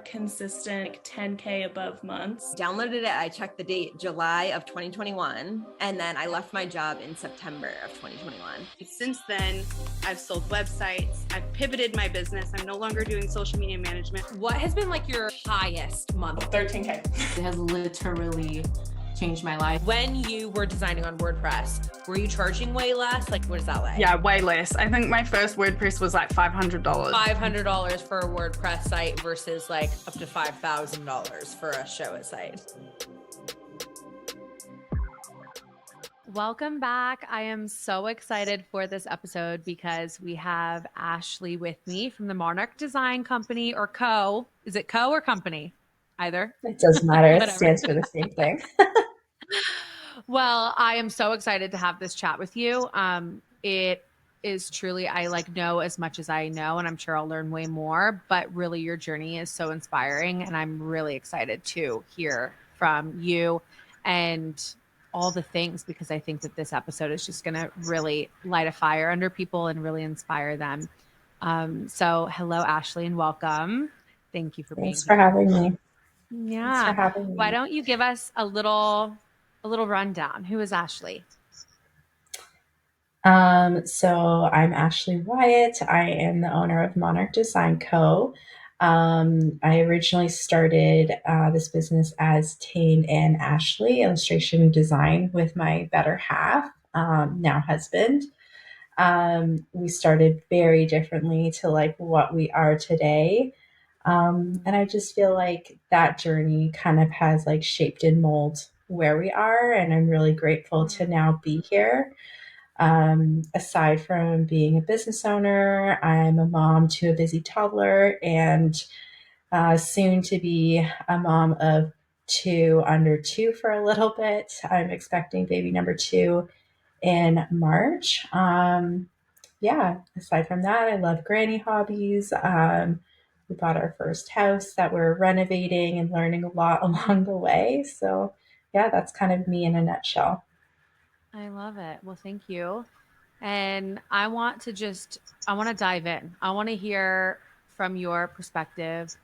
consistent like 10K above months. Downloaded it. I checked the date, July of 2021. And then I left my job in September of 2021. Since then, I've sold websites. I've pivoted my business. I'm no longer doing social media management. What has been like your highest month? 13K. It has literally changed my life. When you were designing on WordPress, were you charging way less? Like, what is that like? Yeah, way less. I think my first WordPress was like $500. $500 for a WordPress site versus like up to $5,000 for a Showit site. Welcome back. I am so excited for this episode because we have Ashley with me from the Monarch Design Company or Co. Is it Co or company? Either. It doesn't matter. It stands for the same thing. Well, I am so excited to have this chat with you. It is truly, I know as much as I know, and I'm sure I'll learn way more, but really your journey is so inspiring. And I'm really excited to hear from you and all the things, because I think that this episode is just going to really light a fire under people and really inspire them. So hello, Ashley, and welcome. Thank you for being here. Thanks for having me. Yeah. Thanks for having me. Why don't you give us a little rundown? Who is Ashley? So I'm Ashley Wyatt. I am the owner of Monarch Design Co. I originally started this business as Tane and Ashley Illustration Design with my better half, now husband. We started very differently to like what we are today. And I just feel like that journey kind of has like shaped and molded where we are. And I'm really grateful to now be here. Aside from being a business owner, I'm a mom to a busy toddler and soon to be a mom of two under two for a little bit. I'm expecting baby number 2 in March. Aside from that, I love granny hobbies. We bought our first house that we're renovating and learning a lot along the way. So yeah, that's kind of me in a nutshell. I love it. Well, thank you. And I want to dive in. I want to hear from your perspective,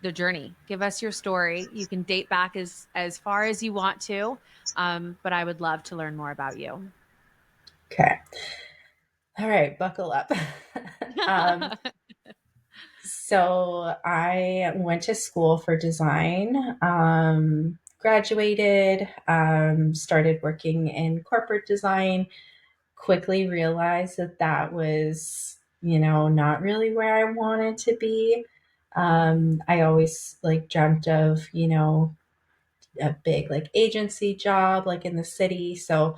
the journey. Give us your story. You can date back as far as you want to, but I would love to learn more about you. Okay. All right, buckle up. So I went to school for design, graduated, started working in corporate design, quickly realized that was, not really where I wanted to be. I always dreamt of, a big agency job in the city. So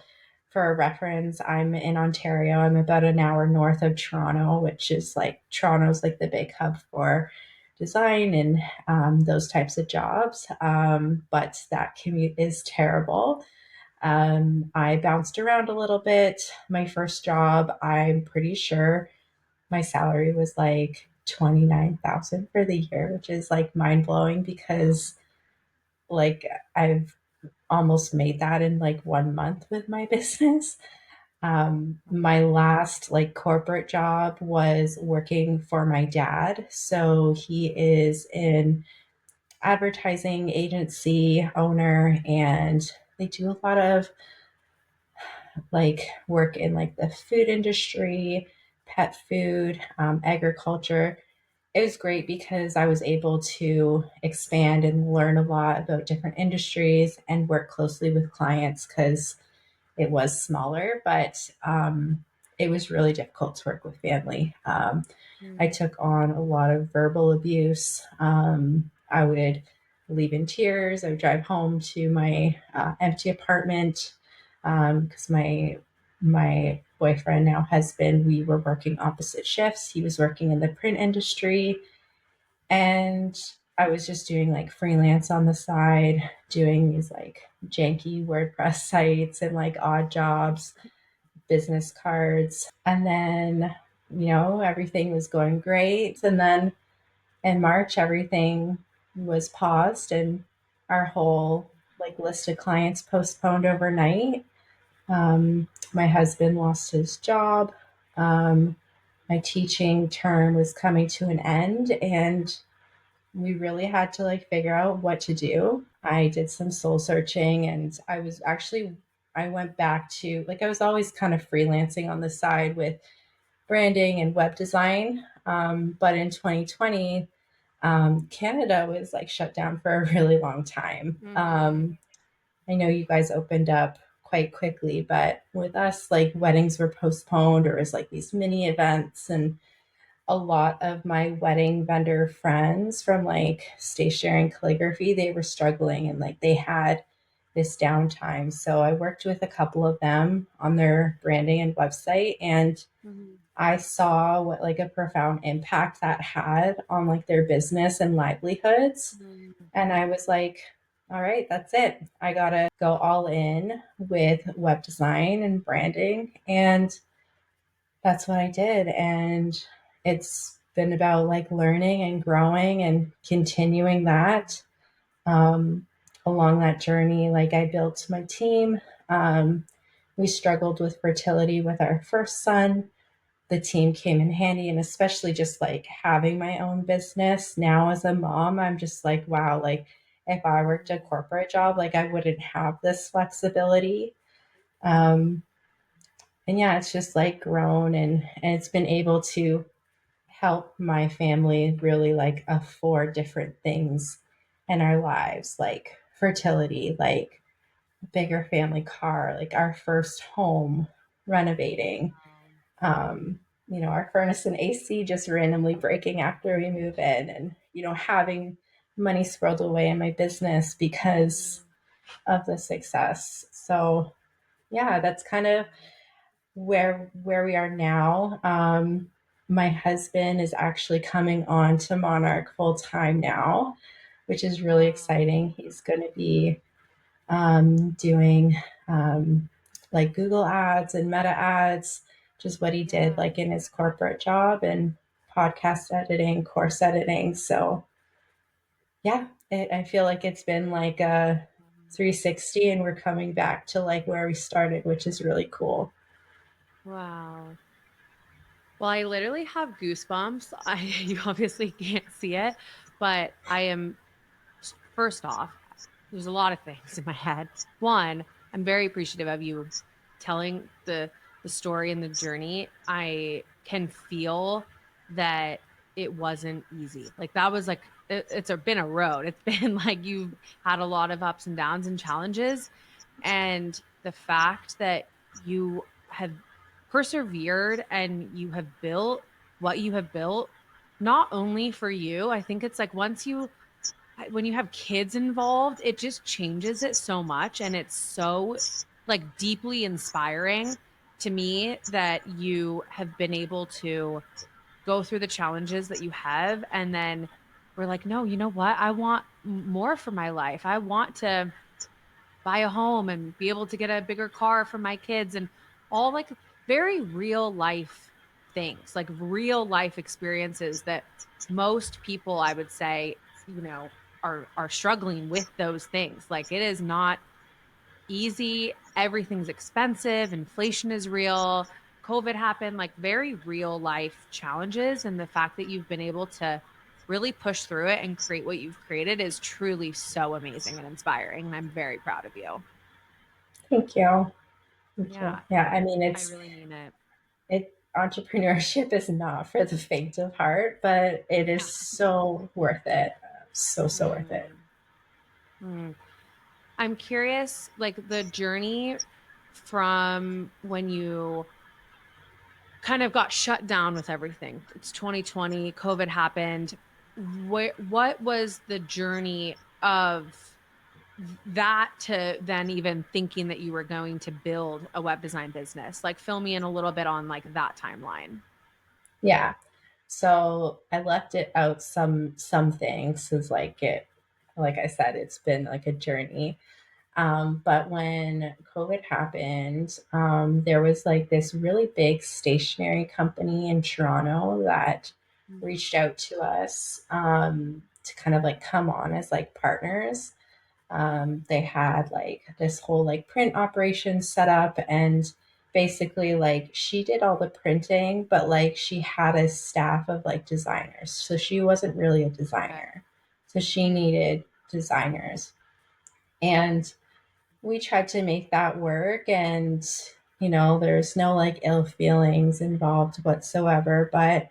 for a reference, I'm in Ontario. I'm about an hour north of Toronto, which is Toronto's the big hub for design and those types of jobs. But that commute is terrible. I bounced around a little bit. My first job, I'm pretty sure my salary was $29,000 for the year, which is mind blowing because I've almost made that in 1 month with my business. My last corporate job was working for my dad. So he is an advertising agency owner and they do a lot of work in the food industry, pet food, agriculture. It was great because I was able to expand and learn a lot about different industries and work closely with clients because it was smaller, but it was really difficult to work with family. I took on a lot of verbal abuse. I would leave in tears. I would drive home to my empty apartment because my boyfriend, now husband, we were working opposite shifts. He was working in the print industry and I was just doing freelance on the side, doing these janky WordPress sites and odd jobs, business cards. And then, everything was going great. And then in March, everything was paused and our whole list of clients postponed overnight. My husband lost his job. My teaching term was coming to an end and we really had to like figure out what to do. I did some soul searching, and I went back to like, I was always kind of freelancing on the side with branding and web design. But in 2020, Canada was like shut down for a really long time. I know you guys opened up quite quickly, but with us, like weddings were postponed, or it was like these mini events. And a lot of my wedding vendor friends from like stationery and calligraphy, they were struggling and like they had this downtime. So I worked with a couple of them on their branding and website, and I saw what like a profound impact that had on like their business and livelihoods. And I was like, all right, that's it. I got to go all in with web design and branding. And that's what I did. And it's been about like learning and growing and continuing that along that journey. Like I built my team. We struggled with fertility with our first son. The team came in handy, and especially just like having my own business now as a mom, I'm just like, wow, like if I worked a corporate job, like I wouldn't have this flexibility. Um, and yeah, it's just like grown, and it's been able to help my family really like afford different things in our lives, like fertility, like a bigger family car, like our first home, renovating, um, our furnace and AC just randomly breaking after we move in, and, having money squirreled away in my business because of the success. So yeah, that's kind of where we are now. My husband is actually coming on to Monarch full time now, which is really exciting. He's going to be doing like Google ads and meta ads, just what he did like in his corporate job, and podcast editing, course editing. So yeah, I feel like it's been like a 360, and we're coming back to like where we started, which is really cool. Wow. Well, I literally have goosebumps. You obviously can't see it, but I am, first off, there's a lot of things in my head. One, I'm very appreciative of you telling the story and the journey. I can feel that it wasn't easy. Like that was like been a road. It's been like you've had a lot of ups and downs and challenges, and the fact that you have persevered and you have built what you have built, not only for you. I think it's like when you have kids involved, it just changes it so much. And it's so like deeply inspiring to me that you have been able to go through the challenges that you have. And then we're like, no, you know what? I want more for my life. I want to buy a home and be able to get a bigger car for my kids, and all like very real life things, like real life experiences that most people, I would say, are struggling with those things. Like it is not easy. Everything's expensive. Inflation is real. COVID happened, like very real life challenges. And the fact that you've been able to really push through it and create what you've created is truly so amazing and inspiring. And I'm very proud of you. Thank you. Thank you. Yeah. Yeah, I mean, I really mean it. entrepreneurship is not for the faint of heart, but it is so worth it. So worth it. I'm curious, like the journey from when you kind of got shut down with everything. It's 2020, COVID happened. What was the journey of that to then even thinking that you were going to build a web design business? Like fill me in a little bit on like that timeline. Yeah. So I left it out some things, because like I said, it's been like a journey. But when COVID happened, there was like this really big stationery company in Toronto that reached out to us to kind of like come on as like partners. They had like this whole like print operation set up, and basically like she did all the printing, but like she had a staff of like designers. So she wasn't really a designer. So she needed designers. And we tried to make that work. And, there's no like ill feelings involved whatsoever. But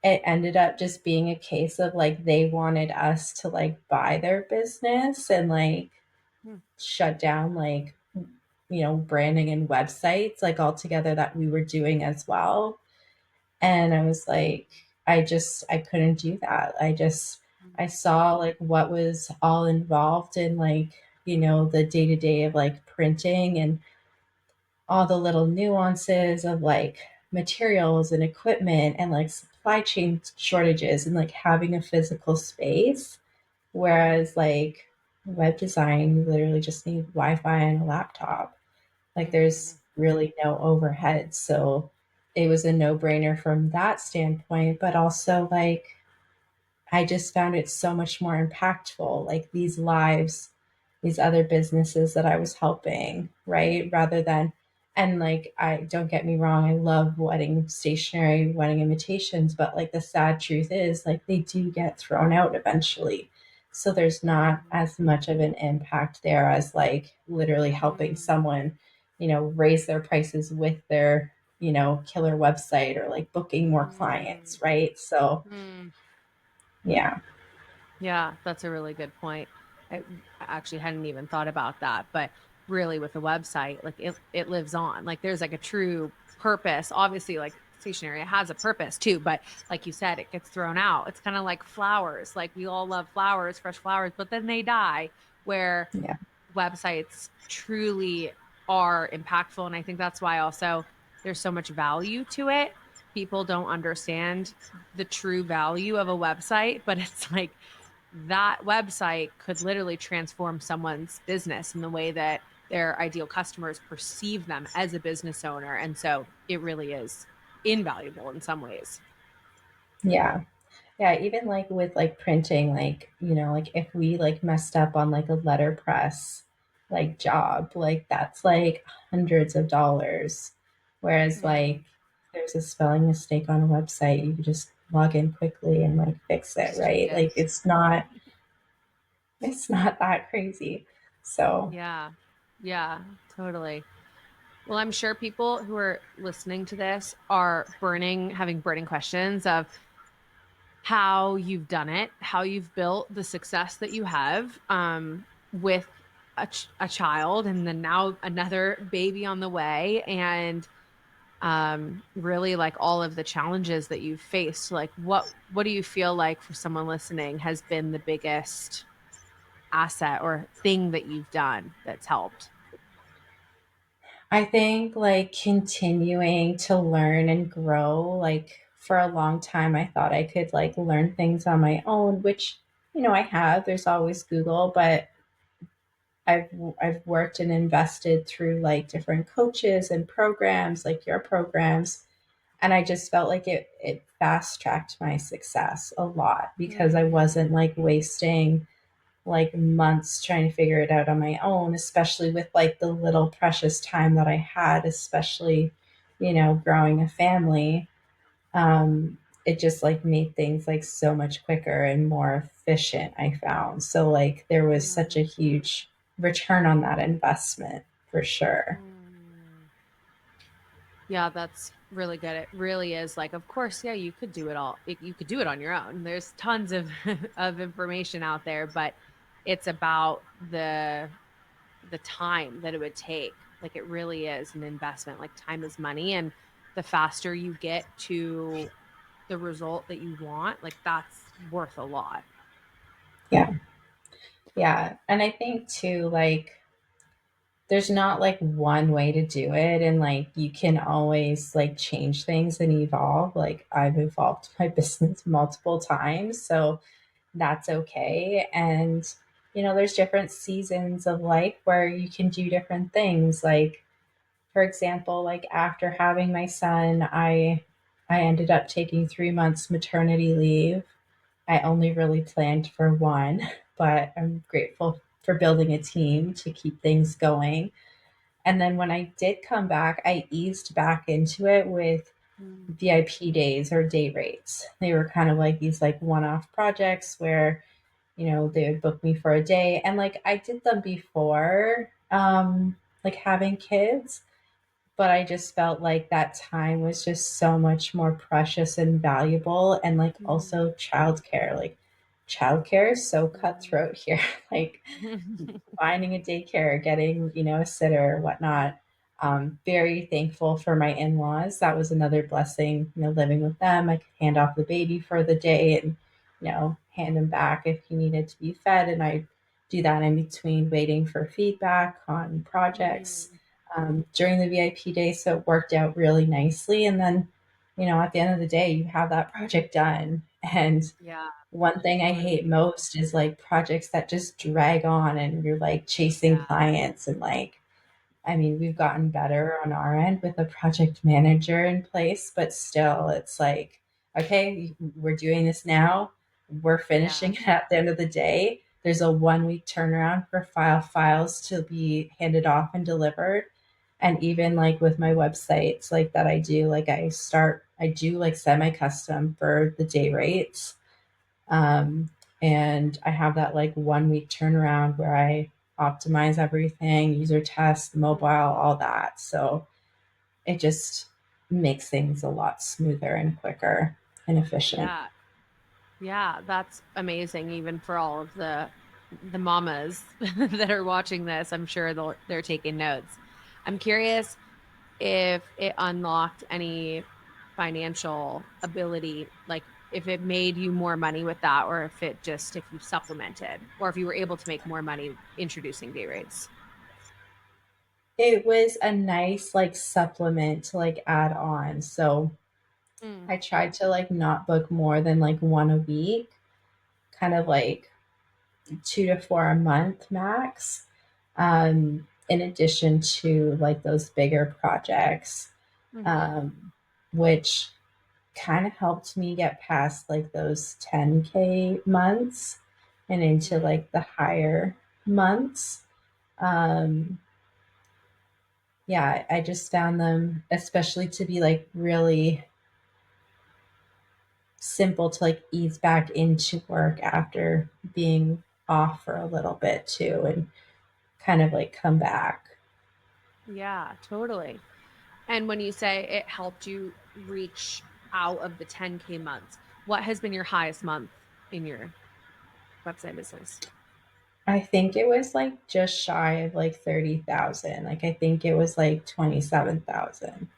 it ended up just being a case of like they wanted us to like buy their business and like shut down like branding and websites like all together that we were doing as well. And I was like, I couldn't do that. I saw like what was all involved in like the day-to-day of like printing and all the little nuances of like materials and equipment and like supply chain shortages and like having a physical space. Whereas like web design, you literally just need Wi-Fi and a laptop. Like there's really no overhead. So it was a no-brainer from that standpoint, but also like I just found it so much more impactful, like these lives, these other businesses that I was helping, right? Rather than, and like, I don't get me wrong, I love wedding stationery, wedding invitations, but like the sad truth is, like, they do get thrown out eventually. So there's not as much of an impact there as like literally helping someone, raise their prices with their, killer website or like booking more clients, right? So, yeah. Yeah, that's a really good point. I actually hadn't even thought about that, but really with a website, like it lives on. Like there's like a true purpose. Obviously, like stationery, it has a purpose too, but like you said, it gets thrown out. It's kind of like flowers. Like we all love flowers, fresh flowers, but then they die. Where Yeah. websites truly are impactful. And I think that's why also there's so much value to it. People don't understand the true value of a website, but it's like that website could literally transform someone's business in the way that their ideal customers perceive them as a business owner. And so it really is invaluable in some ways. Yeah. Yeah, even like with like printing, like, like if we like messed up on like a letterpress like job, like that's like hundreds of dollars. Whereas like there's a spelling mistake on a website, you could just log in quickly and like fix it, Just tweet right? it. Like it's not that crazy. So Yeah. Yeah, totally. Well, I'm sure people who are listening to this are having burning questions of how you've done it, how you've built the success that you have with a child, and then now another baby on the way, and really like all of the challenges that you've faced. Like, what do you feel like for someone listening has been the biggest asset or thing that you've done that's helped? I think like continuing to learn and grow, like for a long time, I thought I could like learn things on my own, which, I have. There's always Google, but I've I've worked and invested through like different coaches and programs, like your programs, and I just felt like it fast tracked my success a lot because I wasn't like wasting like months trying to figure it out on my own, especially with like the little precious time that I had, especially, growing a family. It just like made things like so much quicker and more efficient, I found. So like there was such a huge return on that investment for sure. Yeah, that's really good. It really is like, of course, yeah, you could do it all. You could do it on your own. There's tons of of information out there, but it's about the time that it would take. Like it really is an investment. Like time is money, and the faster you get to the result that you want, like that's worth a lot. Yeah. Yeah. And I think too, like there's not like one way to do it, and like you can always like change things and evolve. Like I've evolved my business multiple times, so that's okay. And there's different seasons of life where you can do different things. Like for example, like after having my son, I ended up taking 3 months maternity leave. I only really planned for one, but I'm grateful for building a team to keep things going. And then when I did come back, I eased back into it with VIP days or day rates. They were kind of like these like one-off projects where, they would book me for a day. And like I did them before, like having kids, but I just felt like that time was just so much more precious and valuable. And like also childcare, like childcare is so cutthroat here. Like finding a daycare, getting, a sitter, whatnot. Very thankful for my in-laws. That was another blessing, living with them. I could hand off the baby for the day and, hand him back if he needed to be fed. And I do that in between waiting for feedback on projects during the VIP day. So it worked out really nicely. And then, at the end of the day, you have that project done. And Yeah. one thing I hate most is like projects that just drag on and you're like chasing Yeah. clients and like, I mean, we've gotten better on our end with a project manager in place, but still it's like, okay, we're doing this now. We're finishing it at the end of the day. There's a 1 week turnaround for files to be handed off and delivered. And even like with my websites like that I do, like I do like semi-custom for the day rates, and I have that like 1 week turnaround where I optimize everything, user test, mobile, all that. So it just makes things a lot smoother and quicker and efficient. Yeah. Yeah, that's amazing. Even for all of the mamas that are watching this, I'm sure they're taking notes. I'm curious if it unlocked any financial ability, like if it made you more money with that, or if you supplemented, or if you were able to make more money introducing day rates. It was a nice like supplement to like add on. So I tried to like not book more than like one a week, kind of like 2 to 4 a month max. In addition to like those bigger projects, which kind of helped me get past like those 10K months and into like the higher months. Um, yeah, I just found them, especially to be like really simple to like ease back into work after being off for a little bit too and kind of like come back. Yeah, totally. And when you say it helped you reach out of the 10K months, what has been your highest month in your website business? I think it was like just shy of like 30,000. Like I think it was like 27,000.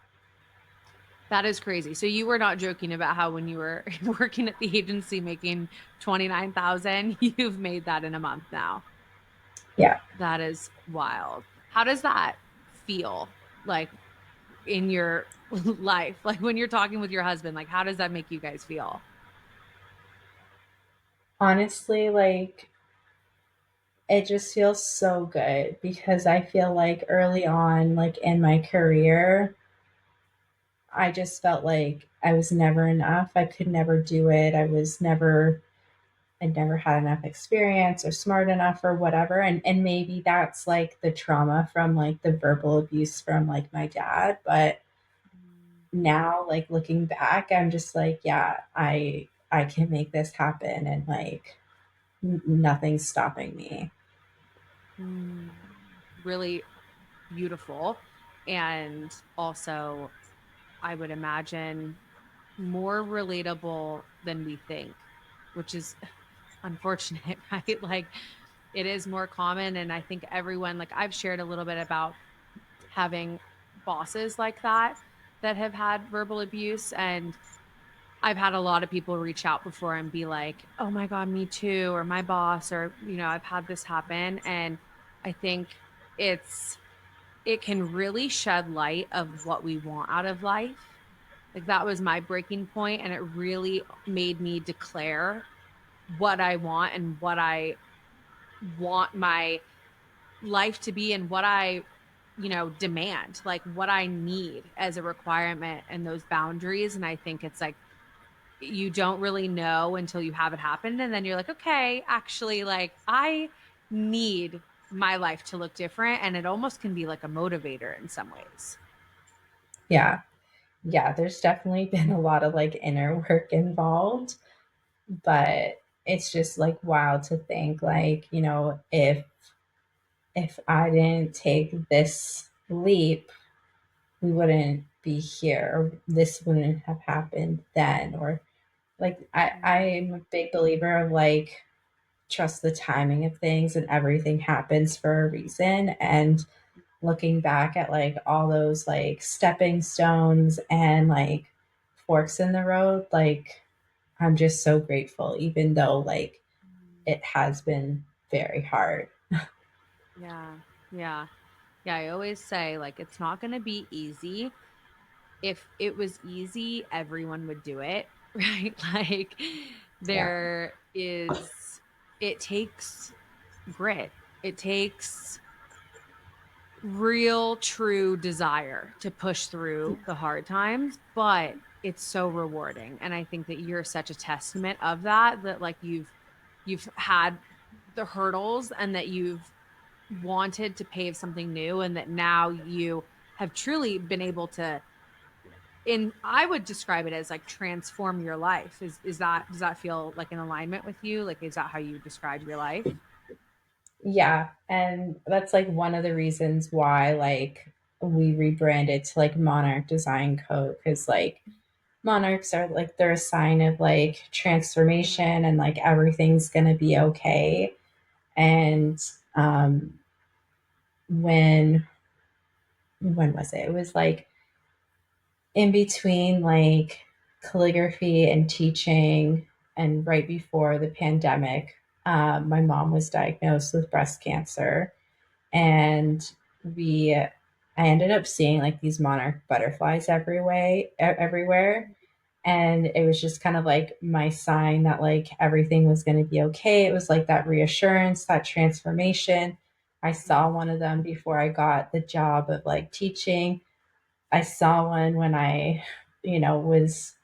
That is crazy. So you were not joking about how when you were working at the agency making 29,000, you've made that in a month now. Yeah. That is wild. How does that feel like in your life? Like when you're talking with your husband, like how does that make you guys feel? Honestly, like it just feels so good because I feel like early on, like in my career, I just felt like I was never enough. I could never do it. I never had enough experience or smart enough or whatever. And maybe that's like the trauma from like the verbal abuse from like my dad. But now, like looking back, I'm just like, yeah, I can make this happen and like nothing's stopping me. Really beautiful. And also, I would imagine more relatable than we think, which is unfortunate, right? Like it is more common. And I think everyone, like I've shared a little bit about having bosses like that have had verbal abuse. And I've had a lot of people reach out before and be like, oh my God, me too, or my boss, or, I've had this happen. And I think it's, it can really shed light of what we want out of life. Like that was my breaking point, and it really made me declare what I want and what I want my life to be and what I, demand, like what I need as a requirement and those boundaries. And I think it's like you don't really know until you have it happen. And then you're like, okay, actually, like I need my life to look different. And it almost can be like a motivator in some ways. Yeah. Yeah. There's definitely been a lot of like inner work involved, but it's just like wild to think like, if I didn't take this leap, we wouldn't be here, or this wouldn't have happened then, or like I'm a big believer of like trust the timing of things, and everything happens for a reason. And looking back at like all those like stepping stones and like forks in the road, like I'm just so grateful, even though like it has been very hard. Yeah. Yeah. Yeah. I always say, like, it's not going to be easy. If it was easy, everyone would do it, right? Like, Yeah. it takes grit, it takes real, true desire to push through the hard times, but it's so rewarding. And I think that you're such a testament of that, that like you've had the hurdles and that you've wanted to pave something new, and that now you have truly been able to, in I would describe it as like transform your life. Is that, does that feel like in alignment with you? Like, is that how you describe your life? Yeah, and that's like one of the reasons why like we rebranded to like Monarch Design Co, because like monarchs are like, they're a sign of like transformation, and like everything's gonna be okay. And um when was it? It was like in between like calligraphy and teaching, and right before the pandemic, my mom was diagnosed with breast cancer. And we I ended up seeing like these monarch butterflies everywhere. And it was just kind of like my sign that like everything was going to be okay. It was like that reassurance, that transformation. I saw one of them before I got the job of like teaching. I saw one when I, was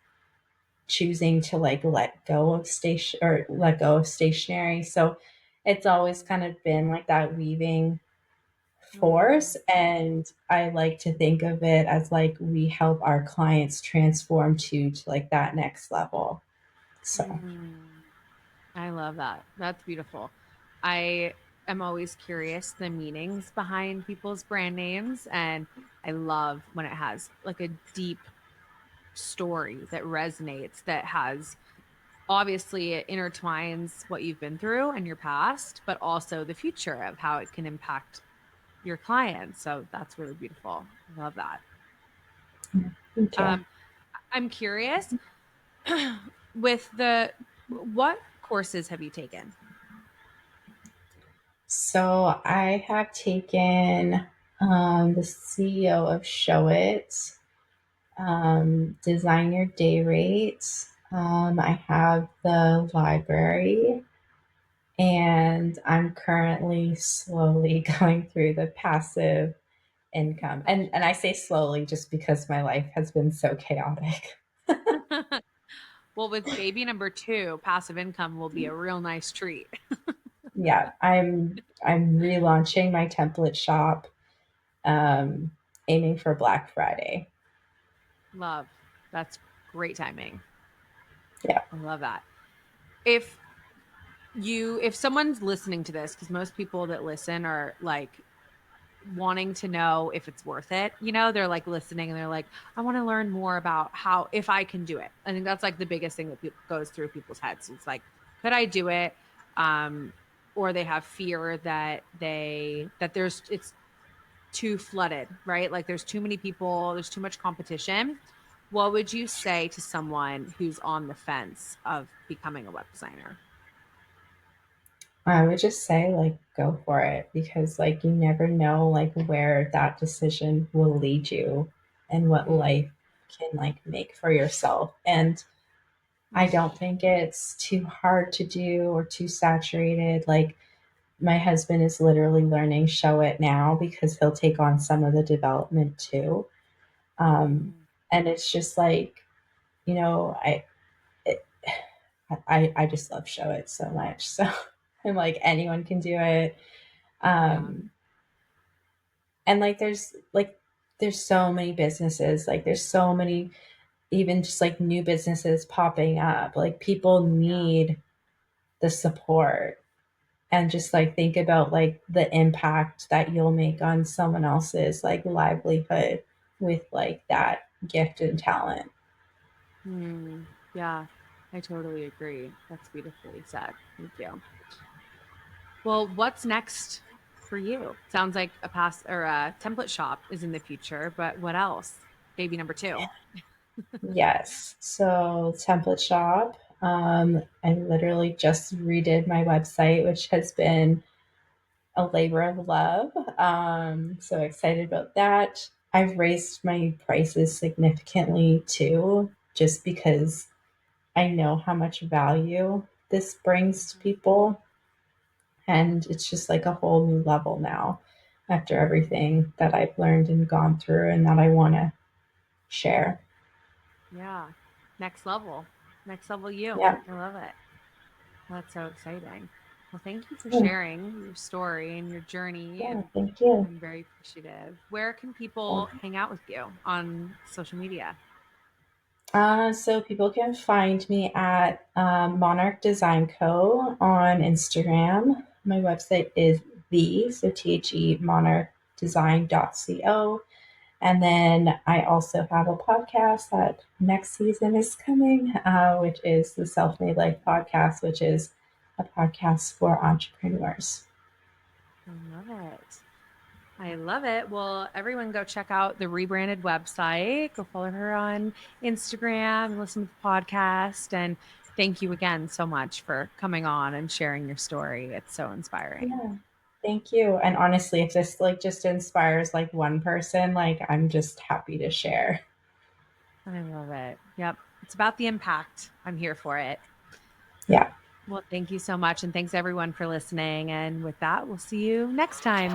choosing to like let go of stationery. So it's always kind of been like that weaving force. And I like to think of it as like we help our clients transform to like that next level. So I love that. That's beautiful. I am always curious the meanings behind people's brand names, and I love when it has like a deep story that resonates, that has, obviously it intertwines what you've been through and your past, but also the future of how it can impact your clients. So that's really beautiful. I love that. thank you. Um, I'm curious, with the, what courses have you taken? So I have taken the CEO of Showit, design your day rate. I have the library, and I'm currently slowly going through the passive income. And I say slowly just because my life has been so chaotic. Well, with baby number two, passive income will be a real nice treat. Yeah, I'm relaunching my template shop, um, aiming for Black Friday. Love. That's great timing. Yeah. I love that. If if someone's listening to this, because most people that listen are like wanting to know if it's worth it, they're like listening and they're like, I want to learn more about how, if I can do it. I think that's like the biggest thing that goes through people's heads. It's like, could I do it? Or they have fear that it's too flooded, right? Like there's too many people, there's too much competition. What would you say to someone who's on the fence of becoming a web designer? I would just say like go for it, because like you never know like where that decision will lead you, and what life can like make for yourself. And I don't think it's too hard to do or too saturated. Like my husband is literally learning Showit now because he'll take on some of the development too. Um, and it's just like, you know, it, I just love Showit so much. So I'm like, anyone can do it. Yeah. Um, and there's so many businesses, like there's so many, even just like new businesses popping up. Like people need the support, and just like think about like the impact that you'll make on someone else's like livelihood with like that gift and talent. Yeah, I totally agree. That's beautifully said. Thank you. Well, what's next for you? Sounds like a pass or a template shop is in the future, but what else? Baby number two. Yes. So template shop. I literally just redid my website, which has been a labor of love. So excited about that. I've raised my prices significantly too, just because I know how much value this brings to people. And it's just like a whole new level now after everything that I've learned and gone through and that I want to share. Yeah. Next level. Next level you. Yeah. I love it. That's so exciting. Well, thank you for Yeah. sharing your story and your journey. Yeah. And Thank you. I'm very appreciative. Where can people hang out with you on social media? So people can find me at Monarch Design Co. on Instagram. My website is the monarchdesign.co. And then I also have a podcast that next season is coming, which is the Self Made Life podcast, which is a podcast for entrepreneurs. I love it. I love it. Well, everyone go check out the rebranded website. Go follow her on Instagram, listen to the podcast. And thank you again so much for coming on and sharing your story. It's so inspiring. Yeah. Thank you. And honestly, if this like just inspires like one person, like I'm just happy to share. I love it. Yep. It's about the impact. I'm here for it. Yeah. Well, thank you so much. And thanks everyone for listening. And with that, we'll see you next time.